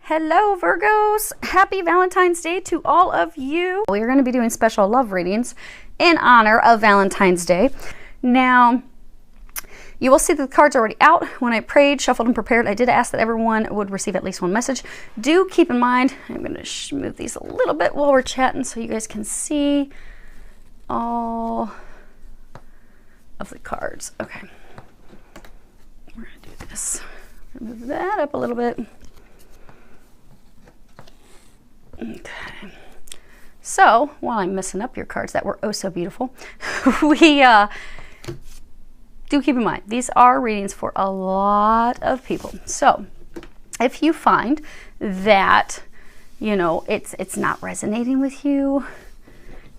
Hello Virgos, happy Valentine's Day to all of you. We are going to be doing special love readings in honor of Valentine's Day. Now, you will see that the cards are already out. When I prayed, shuffled, and prepared, I did ask that everyone would receive at least one message. Do keep in mind, I'm going to move these a little bit while we're chatting so you guys can see all of the cards. Okay, we're going to do this. Move that up a little bit. Okay, so while I'm messing up your cards that were oh so beautiful, we do keep in mind these are readings for a lot of people. So if you find that it's not resonating with you,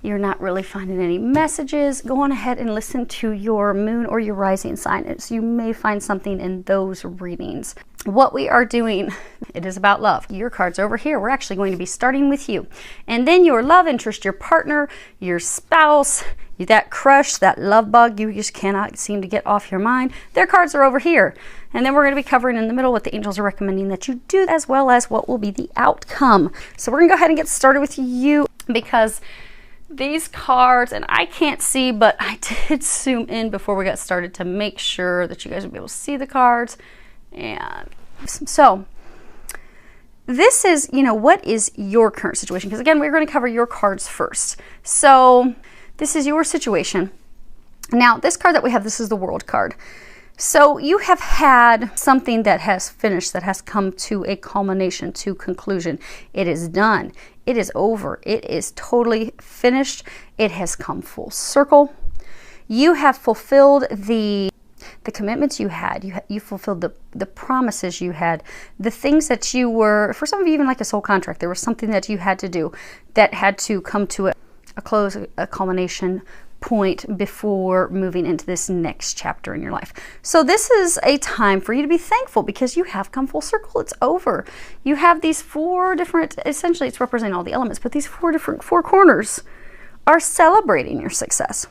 you're not really finding any messages, go on ahead and listen to your moon or your rising sign. So you may find something in those readings. What we are doing, it is about love. Your cards are over here. We're actually going to be starting with you. And then your love interest, your partner, your spouse, that crush, that love bug you just cannot seem to get off your mind. Their cards are over here. And then we're going to be covering in the middle what the angels are recommending that you do, as well as what will be the outcome. So we're going to go ahead and get started with you, because these cards, and I can't see, but I did zoom in before we got started to make sure that you guys would be able to see the cards. And so this is, what is your current situation? Because again, we're going to cover your cards first. So this is your situation. Now, this card that we have, this is the World card. So you have had something that has finished, that has come to a culmination, to conclusion. It is done. It is over. It is totally finished. It has come full circle. You have fulfilled the commitments you had. You fulfilled the promises you had. The things that you were, for some of you, even like a soul contract, there was something that you had to do that had to come to a close, a culmination point before moving into this next chapter in your life. So this is a time for you to be thankful, because you have come full circle. It's over. You have these four different, essentially it's representing all the elements, but these four corners are celebrating your success.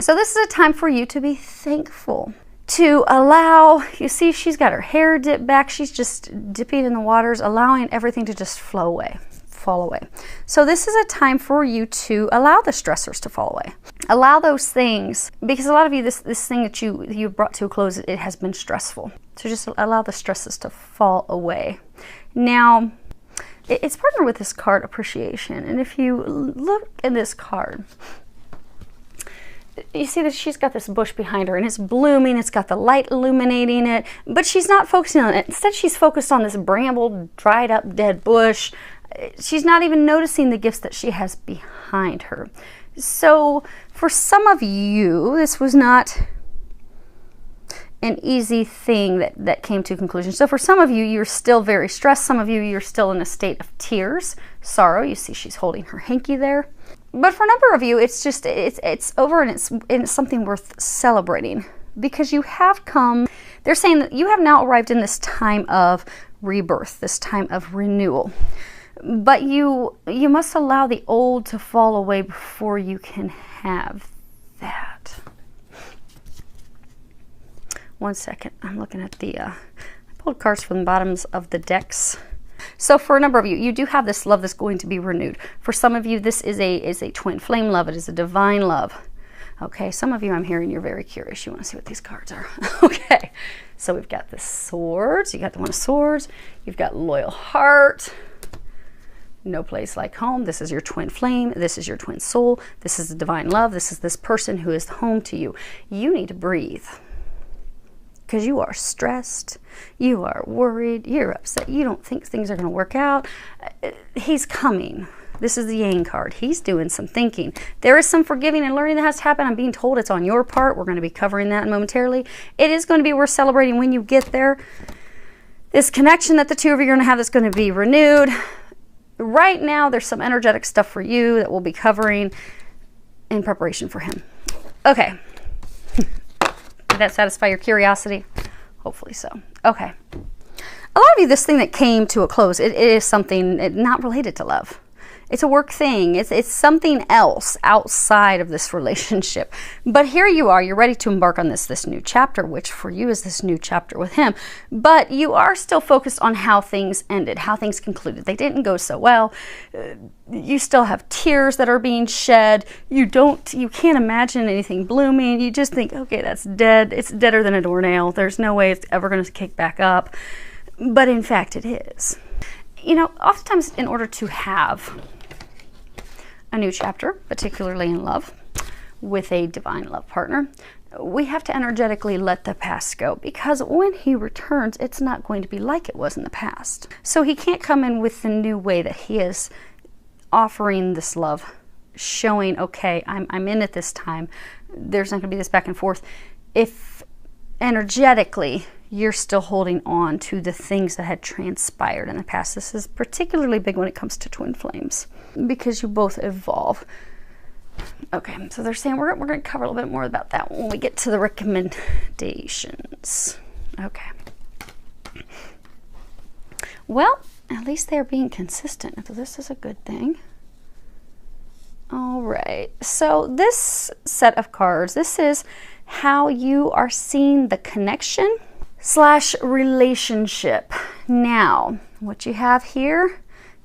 So this is a time for you to be thankful, to allow, you see she's got her hair dipped back, she's just dipping in the waters, allowing everything to just flow away, fall away. So this is a time for you to allow the stressors to fall away. Allow those things, because a lot of you, this thing that you brought to a close, it has been stressful. So just allow the stresses to fall away. Now, it's partnered with this card, appreciation. And if you look at this card, you see that she's got this bush behind her and it's blooming, it's got the light illuminating it, but she's not focusing on it. Instead, she's focused on this bramble, dried up, dead bush. She's not even noticing the gifts that she has behind her. So for some of you, this was not an easy thing that came to conclusion. So for some of you, you're still very stressed. Some of you, you're still in a state of tears, sorrow. You see she's holding her hanky there. But for a number of you, it's just, it's over, and it's something worth celebrating, because you have come, they're saying that you have now arrived in this time of rebirth, this time of renewal. But you must allow the old to fall away before you can have that. One second, I'm looking at I pulled cards from the bottoms of the decks. So for a number of you, you do have this love that's going to be renewed. For some of you, this is a twin flame love. It is a divine love. Okay, some of you, I'm hearing you're very curious. You want to see what these cards are. Okay, so we've got the swords. You got the one of swords. You've got loyal heart. No place like home. This is your twin flame. This is your twin soul. This is the divine love. This is this person who is home to you. You need to breathe, because you are stressed, you are worried, you're upset, you don't think things are going to work out. He's coming. This is the Yang card. He's doing some thinking. There is some forgiving and learning that has to happen. I'm being told it's on your part. We're going to be covering that momentarily. It is going to be worth celebrating when you get there. This connection that the two of you are going to have is going to be renewed. Right now, there's some energetic stuff for you that we'll be covering in preparation for him. Okay. Did that satisfy your curiosity? Hopefully so. Okay. A lot of you, this thing that came to a close, it is something not related to love. It's a work thing. It's something else outside of this relationship. But here you are, you're ready to embark on this new chapter, which for you is this new chapter with him. But you are still focused on how things ended, how things concluded. They didn't go so well. You still have tears that are being shed. You can't imagine anything blooming. You just think, okay, that's dead. It's deader than a doornail. There's no way it's ever going to kick back up. But in fact, it is. You know, oftentimes in order to have a new chapter, particularly in love, with a divine love partner, we have to energetically let the past go, because when he returns, it's not going to be like it was in the past. So he can't come in with the new way that he is offering this love, showing, okay, I'm in it this time. There's not going to be this back and forth. If energetically you're still holding on to the things that had transpired in the past. This is particularly big when it comes to twin flames, because you both evolve. Okay, so they're saying we're going to cover a little bit more about that when we get to the recommendations. Okay. Well, at least they're being consistent, so this is a good thing. All right, so this set of cards, this is how you are seeing the connection / relationship. Now, what you have here,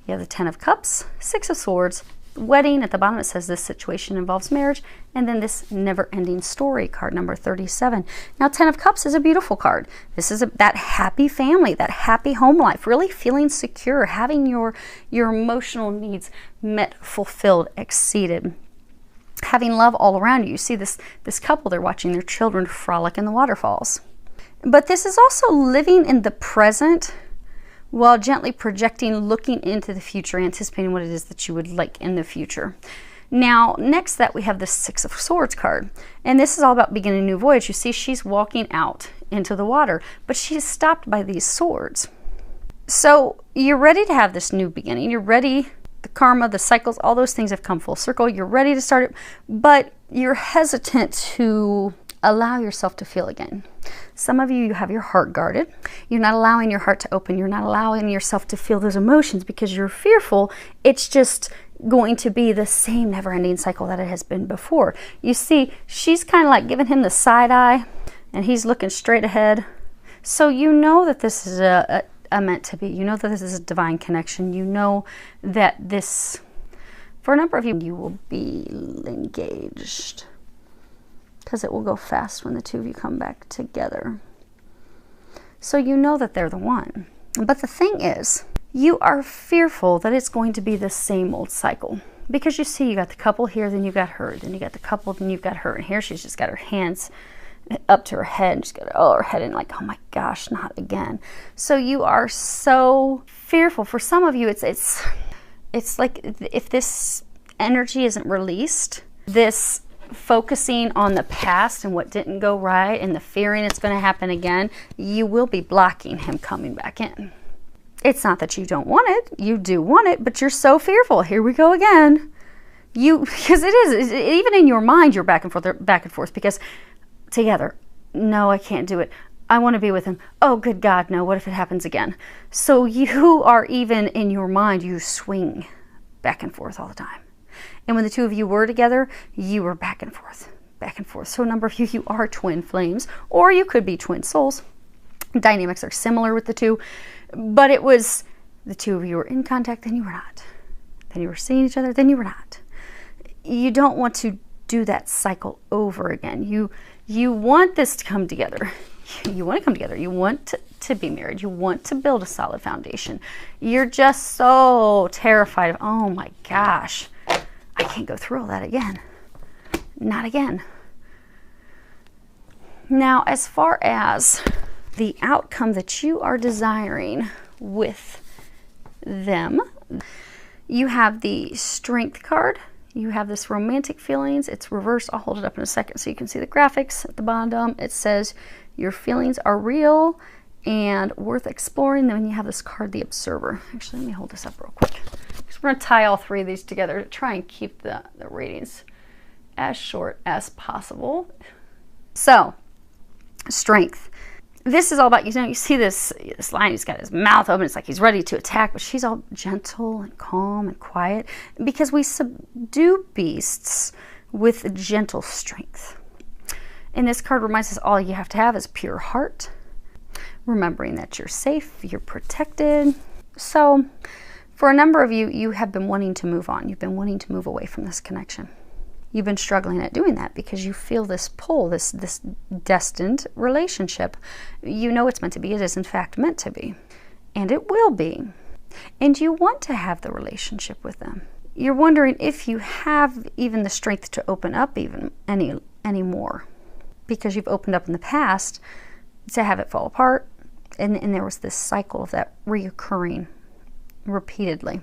you have the 10 of Cups, 6 of Swords, wedding. At the bottom it says this situation involves marriage, and then this never-ending story card number 37. Now 10 of Cups is a beautiful card. This is that happy family, that happy home life, really feeling secure, having your emotional needs met, fulfilled, exceeded, having love all around you. You see this couple, they're watching their children frolic in the waterfalls. But this is also living in the present while gently projecting, looking into the future, anticipating what it is that you would like in the future. Now, next that we have the 6 of Swords card. And this is all about beginning a new voyage. You see, she's walking out into the water, but she is stopped by these swords. So you're ready to have this new beginning. You're ready. The karma, the cycles, all those things have come full circle. You're ready to start it, but you're hesitant to allow yourself to feel again. Some of you have your heart guarded. You're not allowing your heart to open. You're not allowing yourself to feel those emotions because you're fearful it's just going to be the same never-ending cycle that it has been before. You see, she's kind of like giving him the side eye, and he's looking straight ahead. So you know that this is a meant to be. You know that this is a divine connection. You know that this, for a number of you, you will be engaged, because it will go fast when the two of you come back together. So you know that they're the one. But the thing is, you are fearful that it's going to be the same old cycle. Because you see, you got the couple here, then you got her, then you got the couple, then you've got her. And here she's just got her hands up to her head, and she's got her head in like, oh my gosh, not again. So you are so fearful. For some of you, it's like if this energy isn't released, this focusing on the past and what didn't go right and the fearing it's going to happen again, you will be blocking him coming back in. It's not that you don't want it. You do want it, but you're so fearful. Here we go again. Because it is, even in your mind, you're back and forth, because together, no, I can't do it. I want to be with him. Oh, good God, no, what if it happens again? So you are, even in your mind, you swing back and forth all the time. And when the two of you were together, you were back and forth, back and forth. So a number of you are twin flames, or you could be twin souls. Dynamics are similar with the two, but it was the two of you were in contact, then you were not. Then you were seeing each other, then you were not. You don't want to do that cycle over again. You want this to come together. You want to come together. You want to be married. You want to build a solid foundation. You're just so terrified of, oh my gosh, I can't go through all that again. Not again. Now, as far as the outcome that you are desiring with them, you have the Strength card. You have this romantic feelings. It's reversed. I'll hold it up in a second so you can see the graphics at the bottom. It says your feelings are real and worth exploring. Then you have this card, the Observer. Actually, let me hold this up real quick, because we're going to tie all three of these together to try and keep the readings as short as possible. So, Strength. This is all about, you see this lion, he's got his mouth open, it's like he's ready to attack, but she's all gentle and calm and quiet, because we subdue beasts with gentle strength. And this card reminds us all you have to have is pure heart, remembering that you're safe, you're protected. So for a number of you, you have been wanting to move on. You've been wanting to move away from this connection. You've been struggling at doing that because you feel this pull, this destined relationship. You know it's meant to be. It is in fact meant to be. And it will be. And you want to have the relationship with them. You're wondering if you have even the strength to open up even anymore, because you've opened up in the past to have it fall apart. And there was this cycle of that reoccurring repeatedly.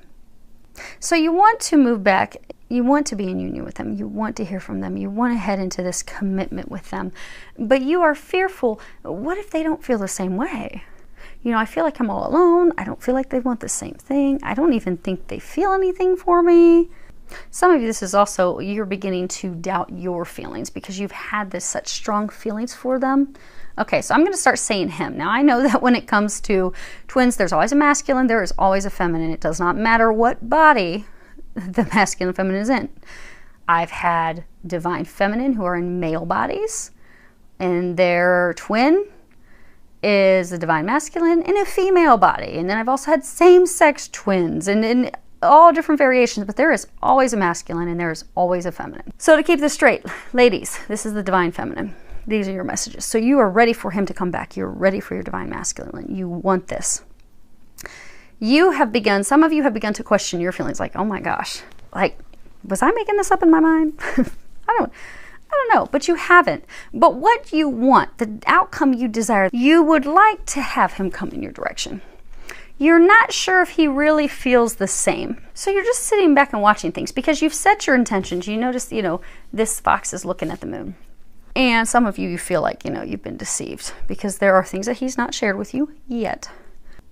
So you want to move back. You want to be in union with them. You want to hear from them. You want to head into this commitment with them. But you are fearful, what if they don't feel the same way? You know, I feel like I'm all alone. I don't feel like they want the same thing. I don't even think they feel anything for me. Some of you, this is also, you're beginning to doubt your feelings because you've had this such strong feelings for them. Okay, so I'm going to start saying him. Now, I know that when it comes to twins, there's always a masculine, there is always a feminine. It does not matter what body the masculine and feminine is in. I've had divine feminine who are in male bodies, and their twin is a divine masculine in a female body. And then I've also had same-sex twins and in all different variations, but there is always a masculine and there is always a feminine. So to keep this straight, ladies, this is the divine feminine. These are your messages. So you are ready for him to come back. You're ready for your divine masculine. You want this. You have begun, some of you have begun to question your feelings, like, oh my gosh, like, was I making this up in my mind? I don't know, but you haven't. But what you want, the outcome you desire, you would like to have him come in your direction. You're not sure if he really feels the same. So you're just sitting back and watching things because you've set your intentions. You notice, this fox is looking at the moon. And some of you feel like, you've been deceived because there are things that he's not shared with you yet.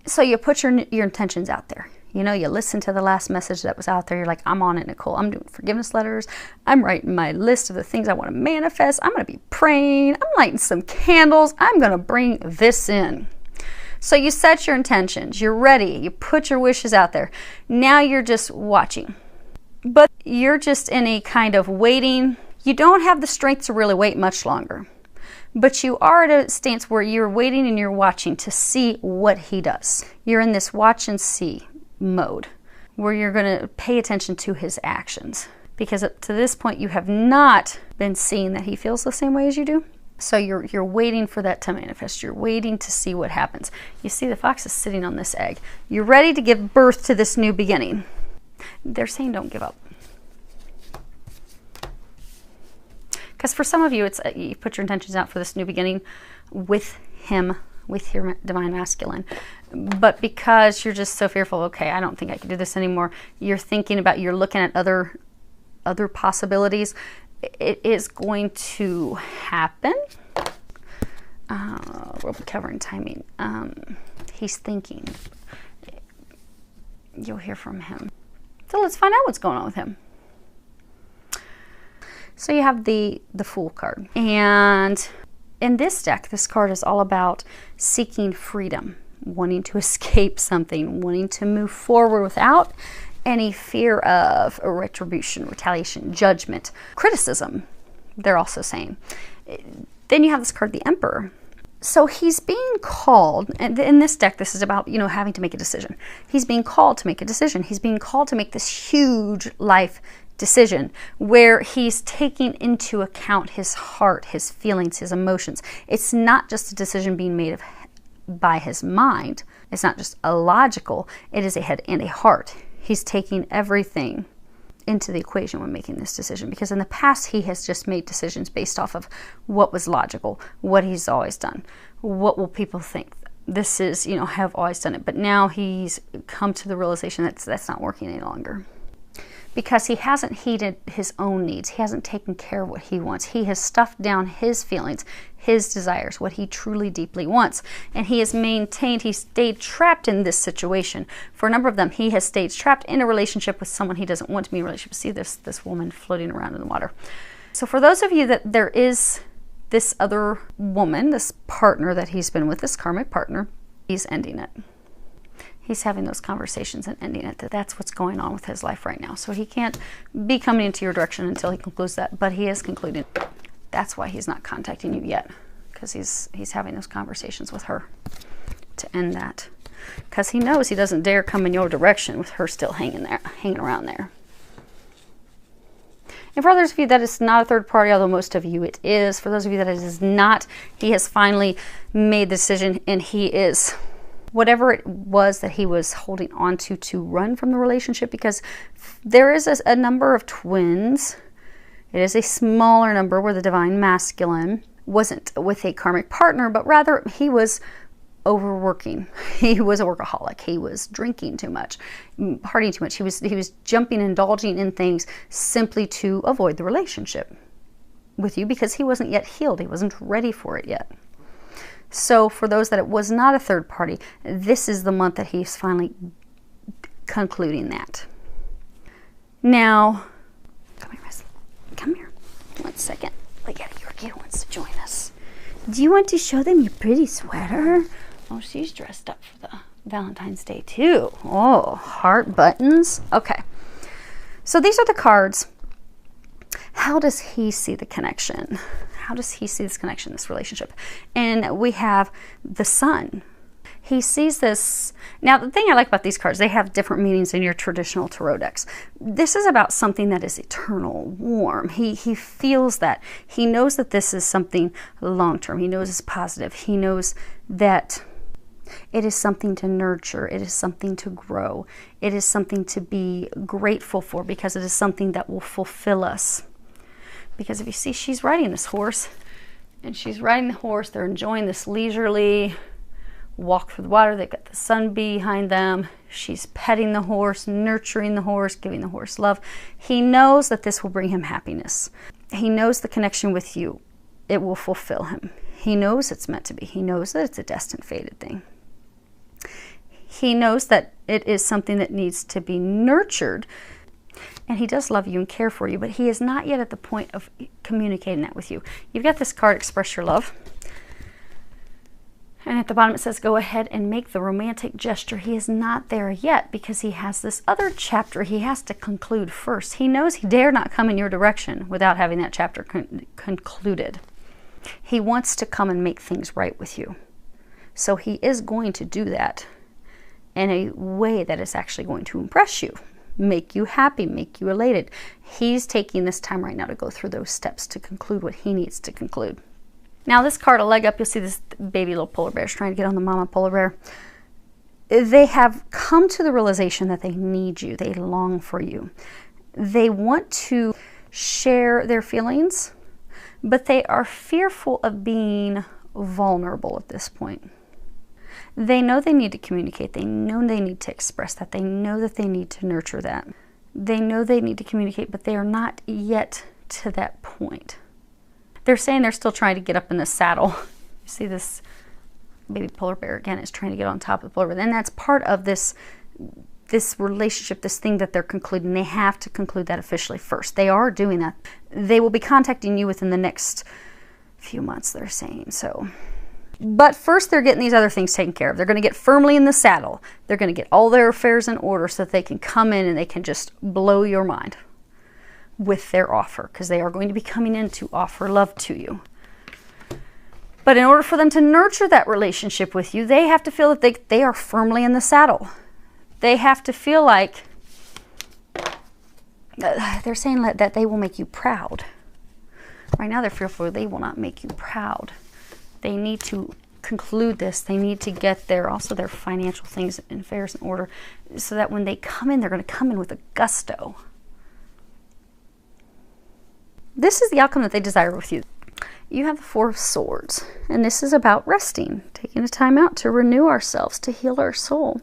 So you put your intentions out there. You listen to the last message that was out there. You're like, I'm on it, Nicole. I'm doing forgiveness letters. I'm writing my list of the things I want to manifest. I'm going to be praying. I'm lighting some candles. I'm going to bring this in. So you set your intentions. You're ready. You put your wishes out there. Now you're just watching. But you're just in a kind of waiting. You don't have the strength to really wait much longer. But you are at a stance where you're waiting and you're watching to see what he does. You're in this watch and see mode where you're going to pay attention to his actions. Because up to this point, you have not been seeing that he feels the same way as you do. So you're waiting for that to manifest. You're waiting to see what happens. You see the fox is sitting on this egg. You're ready to give birth to this new beginning. They're saying don't give up. Because for some of you, it's you put your intentions out for this new beginning with him, with your divine masculine. But because you're just so fearful, okay, I don't think I can do this anymore. You're thinking about, you're looking at other possibilities. It is going to happen. We'll be covering timing. He's thinking. You'll hear from him. So let's find out what's going on with him. So you have the Fool card. And in this deck, this card is all about seeking freedom, wanting to escape something, wanting to move forward without any fear of retribution, retaliation, judgment, criticism, they're also saying. Then you have this card, the Emperor. So he's being called, and in this deck, this is about, having to make a decision. He's being called to make a decision. He's being called to make this huge life decision where he's taking into account his heart, his feelings, his emotions. It's not just a decision being made by his mind. It's not just a logical, it is a head and a heart. He's taking everything into the equation when making this decision, because in the past he has just made decisions based off of what was logical, what he's always done, what will people think. This is, have always done it. But now he's come to the realization that that's not working any longer. Because he hasn't heeded his own needs. He hasn't taken care of what he wants. He has stuffed down his feelings, his desires, what he truly deeply wants. And he has maintained, he stayed trapped in this situation. For a number of them, he has stayed trapped in a relationship with someone he doesn't want to be in a relationship. See this woman floating around in the water. So for those of you that there is this other woman, this partner that he's been with, this karmic partner, he's ending it. He's having those conversations and ending it. That's what's going on with his life right now. So he can't be coming into your direction until he concludes that, but he is concluding. That's why he's not contacting you yet, because he's having those conversations with her to end that. Because he knows he doesn't dare come in your direction with her still hanging around there. And for others of you that is not a third party, although most of you it is, for those of you that it is not, he has finally made the decision, and he is, whatever it was that he was holding on to run from the relationship, because there is a number of twins. It is a smaller number where the divine masculine wasn't with a karmic partner, but rather he was overworking. He was a workaholic. He was drinking too much, partying too much. He was jumping, indulging in things simply to avoid the relationship with you, because he wasn't yet healed. He wasn't ready for it yet. So for those that it was not a third party, this is the month that he's finally concluding that. Now, come here, Miss. Come here. 1 second. Look at Yorkie wants to join us. Do you want to show them your pretty sweater? Oh, she's dressed up for the Valentine's Day too. Oh, heart buttons. Okay. So these are the cards. How does he see the connection? How does he see this connection, this relationship? And we have the Sun. He sees this. Now, the thing I like about these cards, they have different meanings in your traditional tarot decks. This is about something that is eternal, warm. He feels that. He knows that this is something long-term. He knows it's positive. He knows that it is something to nurture. It is something to grow. It is something to be grateful for, because it is something that will fulfill us. Because if you see, she's riding this horse, and she's riding the horse. They're enjoying this leisurely walk through the water. They've got the sun behind them. She's petting the horse, nurturing the horse, giving the horse love. He knows that this will bring him happiness. He knows the connection with you. It will fulfill him. He knows it's meant to be. He knows that it's a destined, fated thing. He knows that it is something that needs to be nurtured. And he does love you and care for you, but he is not yet at the point of communicating that with you. You've got this card, Express Your Love. And at the bottom it says, go ahead and make the romantic gesture. He is not there yet, because he has this other chapter he has to conclude first. He knows he dare not come in your direction without having that chapter concluded. He wants to come and make things right with you. So he is going to do that in a way that is actually going to impress you, make you happy, make you elated. He's taking this time right now to go through those steps to conclude what he needs to conclude. Now this card, a leg up, you'll see this baby little polar bear is trying to get on the mama polar bear. They have come to the realization that they need you. They long for you. They want to share their feelings, but they are fearful of being vulnerable at this point. They know they need to communicate. They know they need to express that. They know that they need to nurture that. They know they need to communicate, but they are not yet to that point. They're saying they're still trying to get up in the saddle. You see this baby polar bear again is trying to get on top of the polar bear. And that's part of this relationship, this thing that they're concluding. They have to conclude that officially first. They are doing that. They will be contacting you within the next few months, they're saying. So, but first they're getting these other things taken care of. They're going to get firmly in the saddle. They're going to get all their affairs in order so that they can come in and they can just blow your mind with their offer, because they are going to be coming in to offer love to you. But in order for them to nurture that relationship with you, they have to feel that they are firmly in the saddle. They have to feel like they're saying that they will make you proud. Right now they're fearful they will not make you proud. They need to conclude this. They need to get their financial things and affairs in order, so that when they come in, they're going to come in with a gusto. This is the outcome that they desire with you. You have the Four of Swords, and this is about resting, taking a time out to renew ourselves, to heal our soul.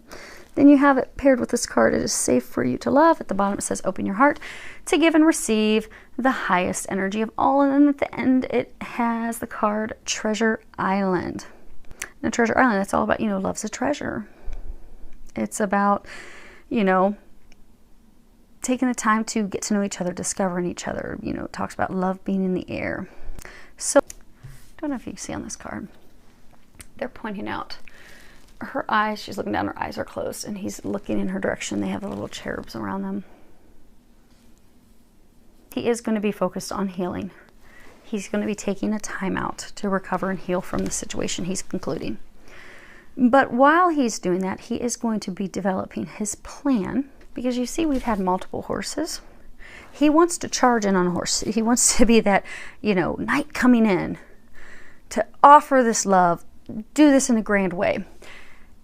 Then you have it paired with this card, it is safe for you to love. At the bottom it says, open your heart to give and receive the highest energy of all. And then at the end it has the card Treasure Island. And Treasure Island, that's all about, love's a treasure. It's about, taking the time to get to know each other, discovering each other. It talks about love being in the air. So don't know if you can see on this card. They're pointing out her eyes. She's looking down, her eyes are closed, and he's looking in her direction. They have the little cherubs around them. He is going to be focused on healing. He's going to be taking a time out to recover and heal from the situation he's concluding. But while he's doing that, he is going to be developing his plan, because you see we've had multiple horses. He wants to charge in on a horse. He wants to be that, you know, knight coming in to offer this love, do this in a grand way.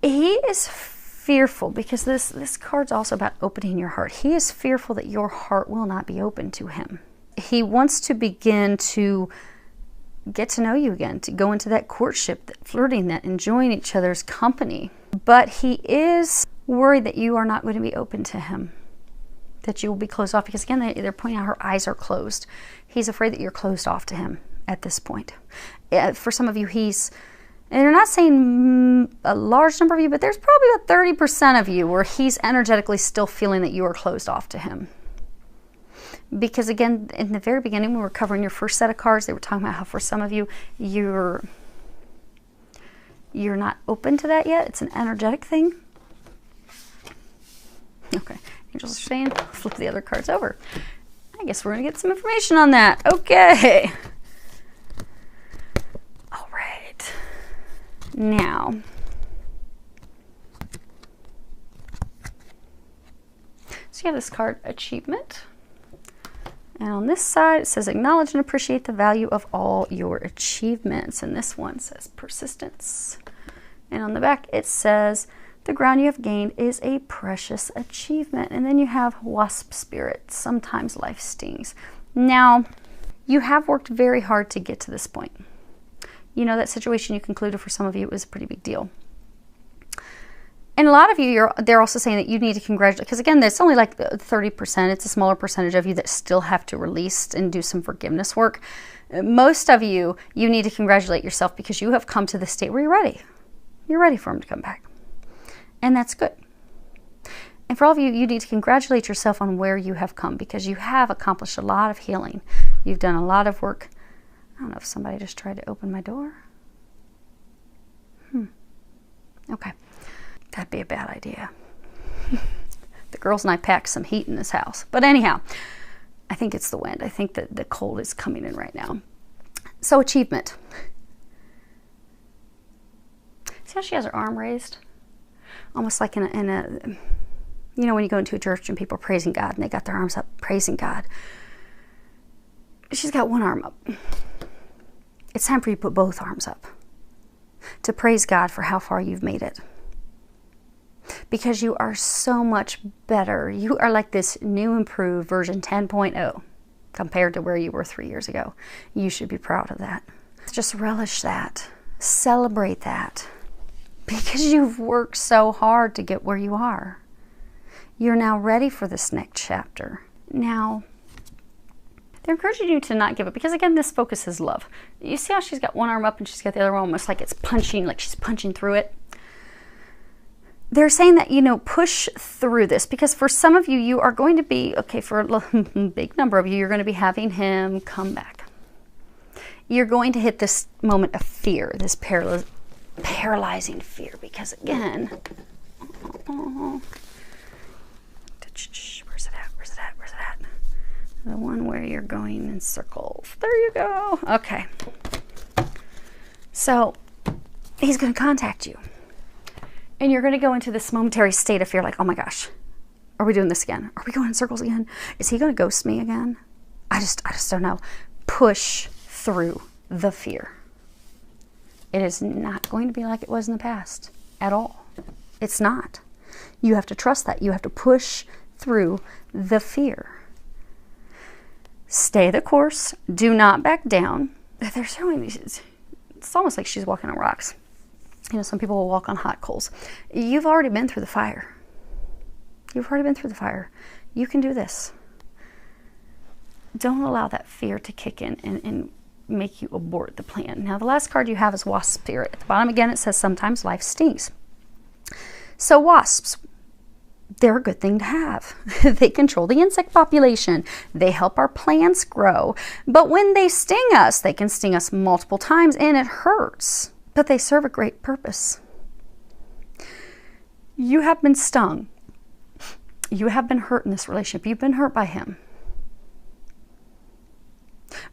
He is fearful, because this card's also about opening your heart. He is fearful that your heart will not be open to him. He wants to begin to get to know you again, to go into that courtship, that flirting, that enjoying each other's company. But he is worried that you are not going to be open to him, that you will be closed off, because again, they're pointing out her eyes are closed. He's afraid that you're closed off to him at this point. For some of you, and they're not saying a large number of you, but there's probably about 30% of you where he's energetically still feeling that you are closed off to him. Because again, in the very beginning, when we were covering your first set of cards, they were talking about how for some of you, you're not open to that yet. It's an energetic thing. Okay, angels are saying, flip the other cards over. I guess we're going to get some information on that. Okay. All right. Now, so you have this card, Achievement. And on this side, it says, acknowledge and appreciate the value of all your achievements. And this one says persistence. And on the back, it says, the ground you have gained is a precious achievement. And then you have wasp spirit. Sometimes life stings. Now, you have worked very hard to get to this point. You know, that situation you concluded, for some of you, it was a pretty big deal. And a lot of you, they're also saying that you need to congratulate, because again, there's only like 30%. It's a smaller percentage of you that still have to release and do some forgiveness work. Most of you, you need to congratulate yourself, because you have come to the state where you're ready. You're ready for him to come back. And that's good. And for all of you, you need to congratulate yourself on where you have come, because you have accomplished a lot of healing. You've done a lot of work. I don't know if somebody just tried to open my door. Okay. That'd be a bad idea. The girls and I packed some heat in this house. But anyhow, I think it's the wind. I think that the cold is coming in right now. So achievement. See how she has her arm raised? Almost like in a you know, when you go into a church and people are praising God and they got their arms up praising God. She's got one arm up. It's time for you to put both arms up to praise God for how far you've made it. Because you are so much better. You are like this new improved version 10.0 compared to where you were 3 years ago. You should be proud of that. Just relish that. Celebrate that. Because you've worked so hard to get where you are. You're now ready for this next chapter. Now, they're encouraging you to not give up, because again, this focus is love. You see how she's got one arm up and she's got the other one almost like it's punching, like she's punching through it. They're saying that, you know, push through this, because for some of you, you are going to be, okay, for a big number of you, you're going to be having him come back. You're going to hit this moment of fear, this paralyzing fear, because again, where's it at? Where's it at? Where's it at? The one where you're going in circles. There you go. Okay. So he's going to contact you. And you're going to go into this momentary state of fear, like, oh my gosh, are we doing this again? Are we going in circles again? Is he going to ghost me again? I just don't know. Push through the fear. It is not going to be like it was in the past at all. It's not. You have to trust that. You have to push through the fear. Stay the course. Do not back down. They're showing these. It's almost like she's walking on rocks. You know, some people will walk on hot coals. You've already been through the fire. You've already been through the fire. You can do this. Don't allow that fear to kick in and make you abort the plan. Now, the last card you have is Wasp Spirit. At the bottom, again, it says sometimes life stings. So wasps, they're a good thing to have. They control the insect population. They help our plants grow. But when they sting us, they can sting us multiple times and it hurts. But they serve a great purpose. You have been stung. You have been hurt in this relationship. You've been hurt by him.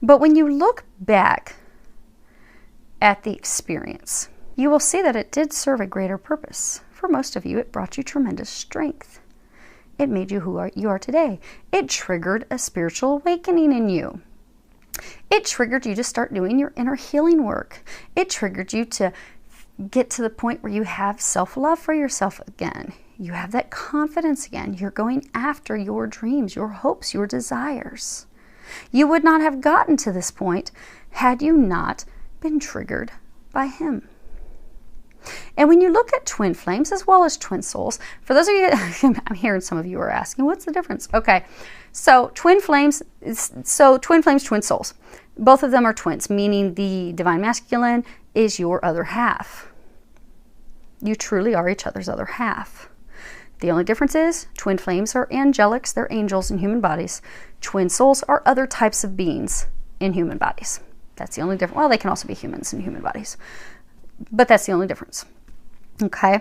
But when you look back at the experience, you will see that it did serve a greater purpose. For most of you, it brought you tremendous strength. It made you who you are today. It triggered a spiritual awakening in you. It triggered you to start doing your inner healing work. It triggered you to get to the point where you have self-love for yourself again. You have that confidence again. You're going after your dreams, your hopes, your desires. You would not have gotten to this point had you not been triggered by him. And when you look at twin flames as well as twin souls, for those of you, I'm hearing some of you are asking, what's the difference? Okay, so twin flames, twin souls. Both of them are twins, meaning the divine masculine is your other half. You truly are each other's other half. The only difference is twin flames are angelics, they're angels in human bodies. Twin souls are other types of beings in human bodies. That's the only difference. Well, they can also be humans in human bodies, but that's the only difference. Okay.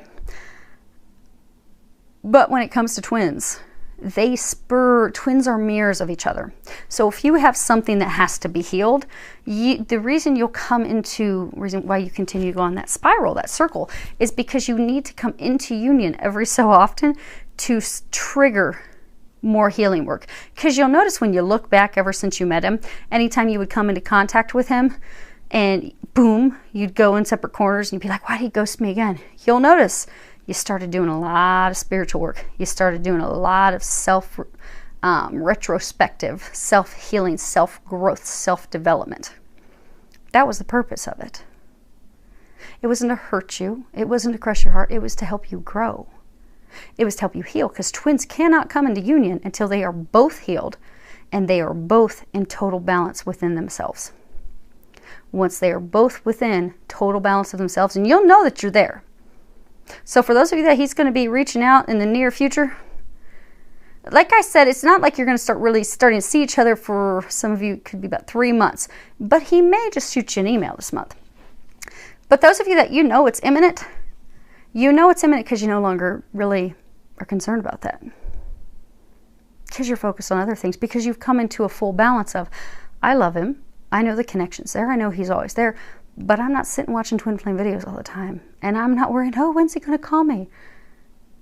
But when it comes to twins, twins are mirrors of each other. So if you have something that has to be healed, the reason why you continue to go on that spiral, that circle, is because you need to come into union every so often to trigger more healing work. Because you'll notice when you look back ever since you met him, anytime you would come into contact with him and boom, you'd go in separate corners and you'd be like, why did he ghost me again? You'll notice you started doing a lot of spiritual work. You started doing a lot of retrospective, self-healing, self-growth, self-development. That was the purpose of it. It wasn't to hurt you. It wasn't to crush your heart. It was to help you grow. It was to help you heal, because twins cannot come into union until they are both healed and they are both in total balance within themselves. Once they are both within total balance of themselves, and you'll know that you're there. So for those of you that he's going to be reaching out in the near future, like I said, it's not like you're going to start really starting to see each other for some of you, it could be about 3 months, but he may just shoot you an email this month. But those of you that you know it's imminent because you no longer really are concerned about that. Because you're focused on other things, because you've come into a full balance of, I love him, I know the connection's there, I know he's always there, but I'm not sitting watching twin flame videos all the time. And I'm not worried, oh, when's he going to call me?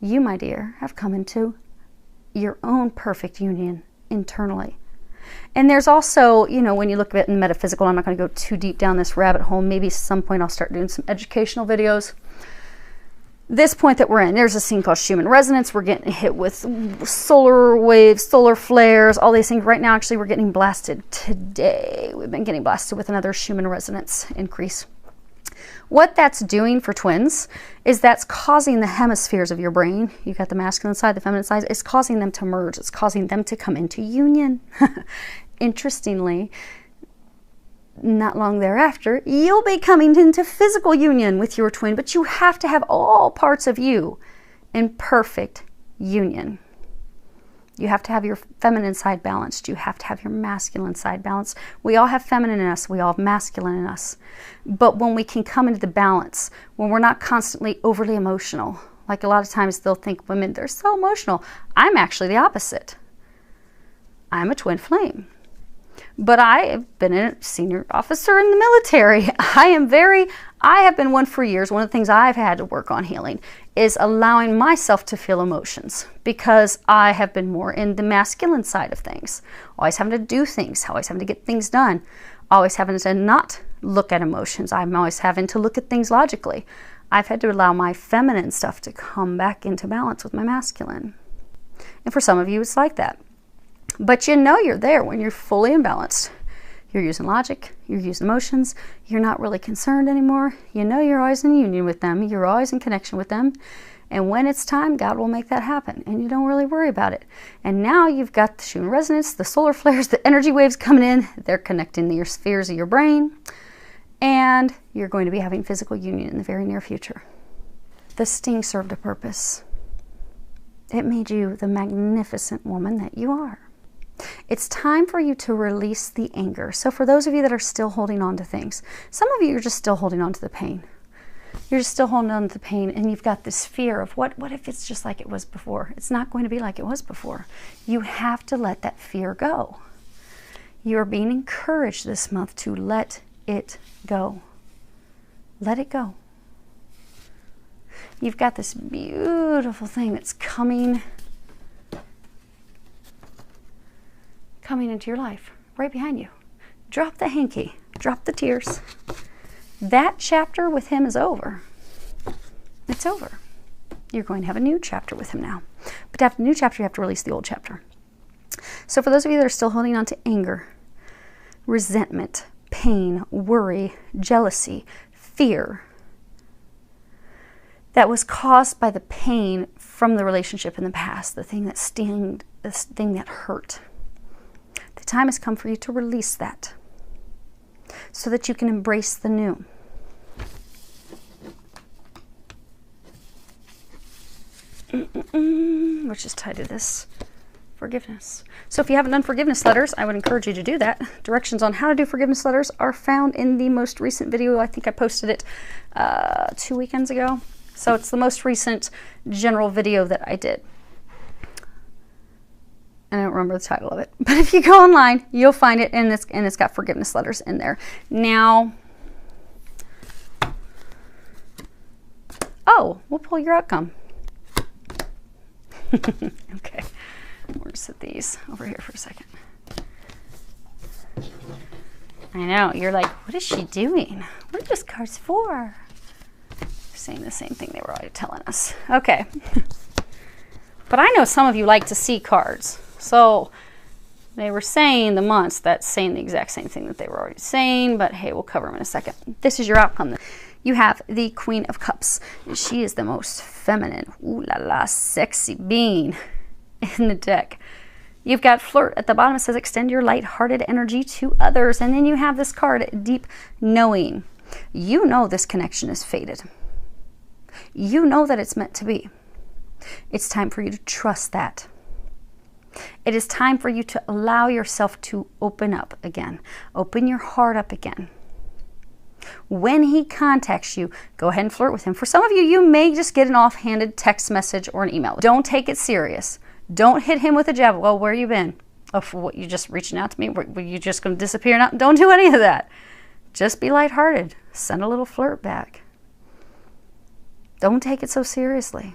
You, my dear, have come into your own perfect union internally. And there's also, when you look at it in metaphysical, I'm not going to go too deep down this rabbit hole. Maybe at some point I'll start doing some educational videos. This point that we're in, there's a thing called Schumann resonance. We're getting hit with solar waves, solar flares, all these things. Right now, actually, we're getting blasted today. We've been getting blasted with another Schumann resonance increase. What that's doing for twins is that's causing the hemispheres of your brain, you got the masculine side, the feminine side, it's causing them to merge. It's causing them to come into union. Interestingly, not long thereafter, you'll be coming into physical union with your twin, but you have to have all parts of you in perfect union. You have to have your feminine side balanced. You have to have your masculine side balanced. We all have feminine in us. We all have masculine in us. But when we can come into the balance, when we're not constantly overly emotional, like a lot of times they'll think women, they're so emotional. I'm actually the opposite. I'm a twin flame. But I have been a senior officer in the military. I have been one for years. One of the things I've had to work on healing is allowing myself to feel emotions, because I have been more in the masculine side of things. Always having to do things, always having to get things done, always having to not look at emotions. I'm always having to look at things logically. I've had to allow my feminine stuff to come back into balance with my masculine. And for some of you, it's like that. But you're there when you're fully imbalanced. You're using logic, you're using emotions, you're not really concerned anymore. You're always in union with them, you're always in connection with them. And when it's time, God will make that happen, and you don't really worry about it. And now you've got the Schumann resonance, the solar flares, the energy waves coming in, they're connecting your spheres of your brain, and you're going to be having physical union in the very near future. The sting served a purpose. It made you the magnificent woman that you are. It's time for you to release the anger. So for those of you that are still holding on to things, some of you are just still holding on to the pain. You're just still holding on to the pain, and you've got this fear of what if it's just like it was before? It's not going to be like it was before. You have to let that fear go. You're being encouraged this month to let it go. Let it go. You've got this beautiful thing that's coming into your life, right behind you. Drop the hanky, drop the tears. That chapter with him is over. It's over. You're going to have a new chapter with him now. But to have a new chapter, you have to release the old chapter. So for those of you that are still holding on to anger, resentment, pain, worry, jealousy, fear, that was caused by the pain from the relationship in the past, the thing that stinged, the thing that hurt. The time has come for you to release that so that you can embrace the new. Let's just tie to this. Forgiveness. So if you haven't done forgiveness letters, I would encourage you to do that. Directions on how to do forgiveness letters are found in the most recent video. I think I posted it 2 weekends ago. So it's the most recent general video that I did. I don't remember the title of it. But if you go online, you'll find it, and it's got forgiveness letters in there. Now, oh, we'll pull your outcome. Okay. We're going to set these over here for a second. I know. You're like, what is she doing? What are those cards for? They're saying the same thing they were already telling us. Okay. But I know some of you like to see cards. So they were saying the months, that's saying the exact same thing that they were already saying. But hey, we'll cover them in a second. This is your outcome. You have the Queen of Cups. She is the most feminine, ooh la la, sexy being in the deck. You've got Flirt at the bottom. It says extend your light-hearted energy to others. And then you have this card, Deep Knowing. You know this connection is fated. You know that it's meant to be. It's time for you to trust that. It is time for you to allow yourself to open up again. Open your heart up again. When he contacts you, go ahead and flirt with him. For some of you, you may just get an offhanded text message or an email. Don't take it serious. Don't hit him with a jab. Well, where you been? Oh, for what, you just reaching out to me? Were you just going to disappear now? Don't do any of that. Just be lighthearted. Send a little flirt back. Don't take it so seriously.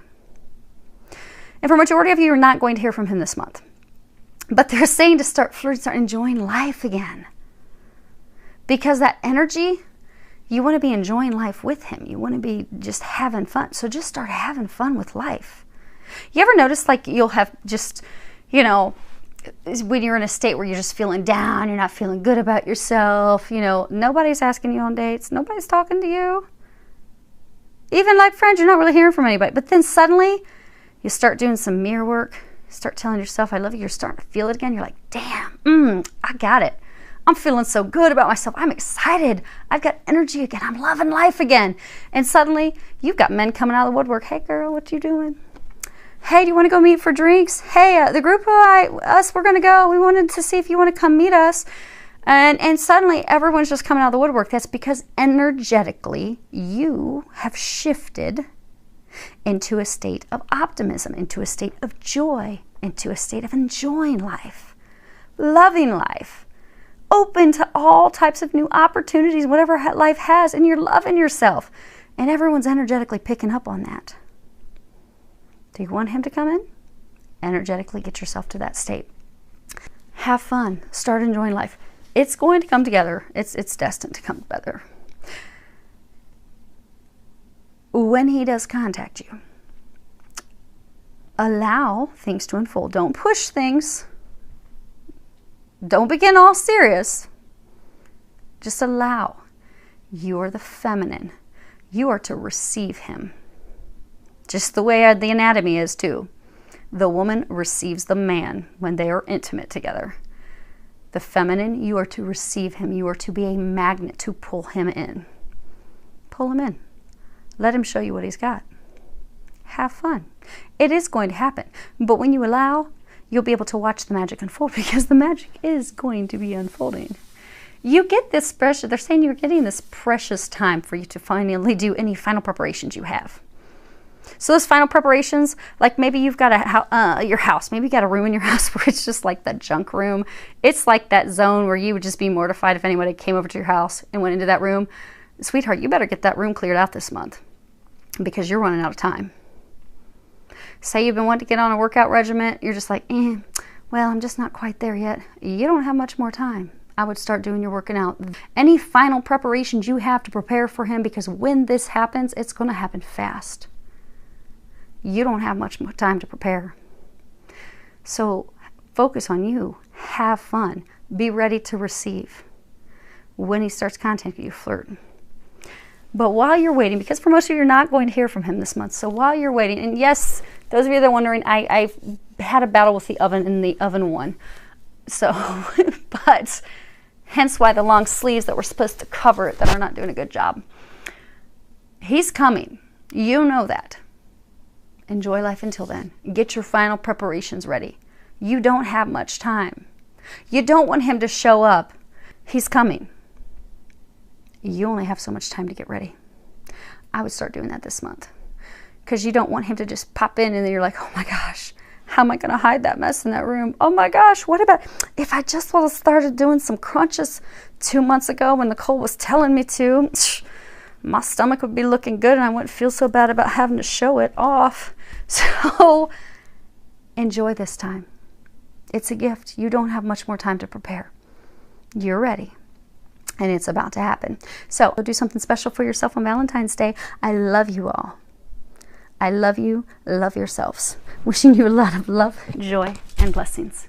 And for a majority of you, you're not going to hear from him this month. But they're saying to start flirting, start enjoying life again. Because that energy, you want to be enjoying life with him. You want to be just having fun. So just start having fun with life. You ever notice like you'll have just, you know, when you're in a state where you're just feeling down, you're not feeling good about yourself, you know, nobody's asking you on dates, nobody's talking to you. Even like friends, you're not really hearing from anybody. But then suddenly you start doing some mirror work, start telling yourself, I love you, you're starting to feel it again. You're like, damn, I got it. I'm feeling so good about myself. I'm excited. I've got energy again. I'm loving life again. And suddenly you've got men coming out of the woodwork. Hey girl, what you doing? Hey, do you want to go meet for drinks? Hey, the group of us, we're going to go. We wanted to see if you want to come meet us. And suddenly everyone's just coming out of the woodwork. That's because energetically you have shifted into a state of optimism, into a state of joy, into a state of enjoying life, loving life, open to all types of new opportunities, whatever life has, and you're loving yourself. And everyone's energetically picking up on that. Do you want him to come in? Energetically get yourself to that state. Have fun. Start enjoying life. It's going to come together. It's destined to come together. When he does contact you, allow things to unfold. Don't push things. Don't begin all serious. Just allow. You are the feminine. You are to receive him. Just the way the anatomy is too. The woman receives the man when they are intimate together. The feminine, you are to receive him. You are to be a magnet to pull him in. Pull him in. Let him show you what he's got. Have fun. It is going to happen. But when you allow, you'll be able to watch the magic unfold, because the magic is going to be unfolding. You get this precious, they're saying you're getting this precious time for you to finally do any final preparations you have. So those final preparations, like maybe you've got your house, maybe you got a room in your house where it's just like that junk room. It's like that zone where you would just be mortified if anybody came over to your house and went into that room. Sweetheart, you better get that room cleared out this month, because you're running out of time. Say you've been wanting to get on a workout regimen, you're just like, well, I'm just not quite there yet. You don't have much more time. I would start doing your working out. Any final preparations you have to prepare for him, because when this happens, it's going to happen fast. You don't have much more time to prepare. So focus on you. Have fun. Be ready to receive. When he starts contacting you, flirt. But while you're waiting, because for most of you, you're not going to hear from him this month. So while you're waiting, and yes, those of you that are wondering, I've had a battle with the oven, and the oven won. So, but hence why the long sleeves that were supposed to cover it that are not doing a good job. He's coming. You know that. Enjoy life until then. Get your final preparations ready. You don't have much time. You don't want him to show up. He's coming. You only have so much time to get ready. I would start doing that this month, because you don't want him to just pop in and then you're like, oh my gosh, how am I going to hide that mess in that room? Oh my gosh, what about if I just would have started doing some crunches 2 months ago when Nicole was telling me to? My stomach would be looking good and I wouldn't feel so bad about having to show it off. So enjoy this time. It's a gift. You don't have much more time to prepare. You're ready. And it's about to happen. So do something special for yourself on Valentine's Day. I love you all. I love you. Love yourselves. Wishing you a lot of love, joy, and blessings.